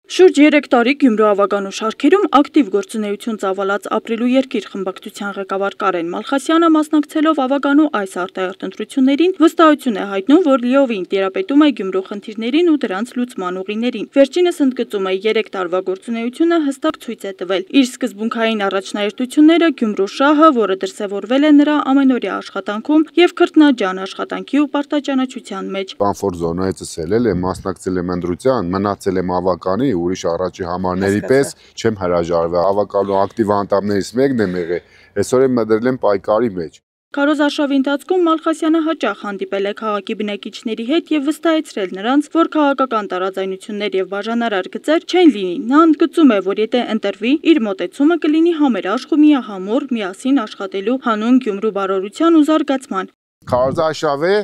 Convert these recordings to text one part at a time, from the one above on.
Շուրջ 3 տարի Գյումրու ավագանու շարքերում ակտիվ գործունեություն ծավալած Ապրիլու երկիր խմբակցության ղեկավար Կարեն Մալխասյանը մասնակցելով ավագանու այս արտահերթ ընտրություններին վստահություն է հայտնում, որ լիովին տիրապետում է Գյումրու խնդիրներին ու դրանց լուծման ուղիներին։ Վերջինս ընդգծում է 3 տարվա գործունեությունը հստակ ցույց է տվել իր սկզբունքային առաջնահերթությունները Գյումրու շահը, որը դրսևորվել է նրա ամենօրյա աշխատանքում եւ քրտնաջան աշխատանքի ու պարտաճանաչության մեջ։ Կոմֆորտ զոնայից ելել եմ, մասնակցել եմ ընտրության, մնացել եմ ավականի ուրիշ առաջի համարների պես չեմ հրաժարվել, ավականու ակտիվ անդամներից մեկն եմ եղել, այսօր եմ մտել եմ պայքարի մեջ։ Քարոզարշավի ընթացքում Մալխասյանը հաճախ հանդիպել է քաղաքի բնակիչների հետ եւ վստահեցրել նրանց, որ քաղաքական տարաձայնություններ եւ բաժանարար գծեր չեն լինի։ Նա ընդգծում է, որ եթե ընտրվի, իր մոտեցումը կլինի համերաշխ ու միահամուռ, միասին աշխատելու հանուն Գյումրու բարօրության ու զարգացման։ Քարոզարշավը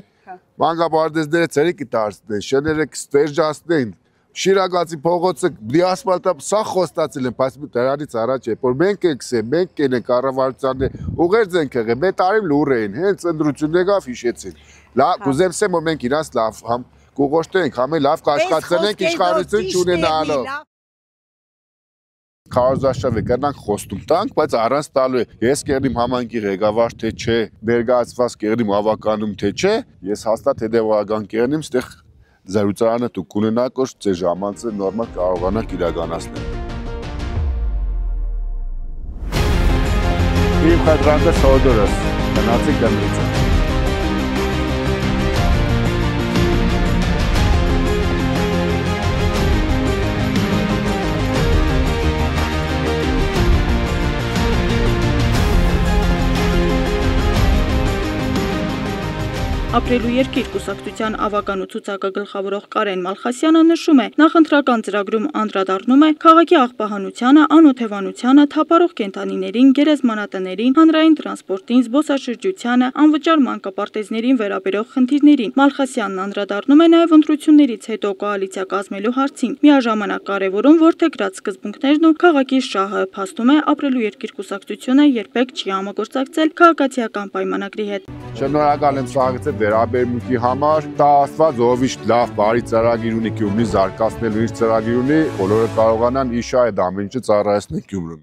մանկաբարձները ցերի կդարձնեն, շեները կստերջացնեն։ Շիրակացի փողոցը դիասպալտա սա խոստացել են, բայց դրանից առաջ է, որ մենք ենք սե, մենք ենք կառավարությանը ուղերձ ենք եղել, մետարիմ լուր էին, հենց ընտրությունն եկավ հիշեցին։ Լավ, կուզեմ սեմ, որ մենք իրանց լավ համ կուղոշտենք, համ լավ կաշխատենք իշխանություն չունենալով։ Քարոզարշավը կրնանք խոստում տանք, բայց առանց տալու է։ Ես կերնիմ համայնքի ղեկավար թե չէ, ներկայացված կերնիմ ավականում թե չէ, ես հաստատ հետևողական կերնիմ, ստեղ զրուցարանը դուք կունենաք, որ ձեր ժամանցը նորմալ կարողանաք իրականացնել։ Իմ խնդրանքը Սոդորս, գնացիք ընտրություն։ Ապրիլու երկիր կուսակցության ավականու ցուցակը գլխավորող Կարեն Մալխասյանը նշում է, նախընտրական ծրագրում անդրադառնում է քաղաքի աղբահանությանը, անօթևանությանը, թափառող կենդանիներին, գերեզմանատներին, հանրային տրանսպորտին, զբոսաշրջությանը, անվճար մանկապարտեզներին վերաբերող խնդիրներին։ Մալխասյանն անդրադառնում է նաև ընտրություններից հետո կոալիցիա կազմելու հարցին, միաժամանակ կարևորում որդեգրած սկզբունքներն ու քաղաքի շահը, փաստում է Ապրիլու երկիր կուսակցությունը երբեք չի համագործակցել քաղաքացիական պայմանագրի հետ։ Շնորհակալ եմ սաղեցել վերաբերմունքի համար, դա Աստված ով իշտ լավ բարի ծրագիր ունի Գյումրին զարգացնելու իր ծրագիր ունի, բոլորը կարողանան իշա այդ ամեն ինչը ծառայեցնել Գյումրուն։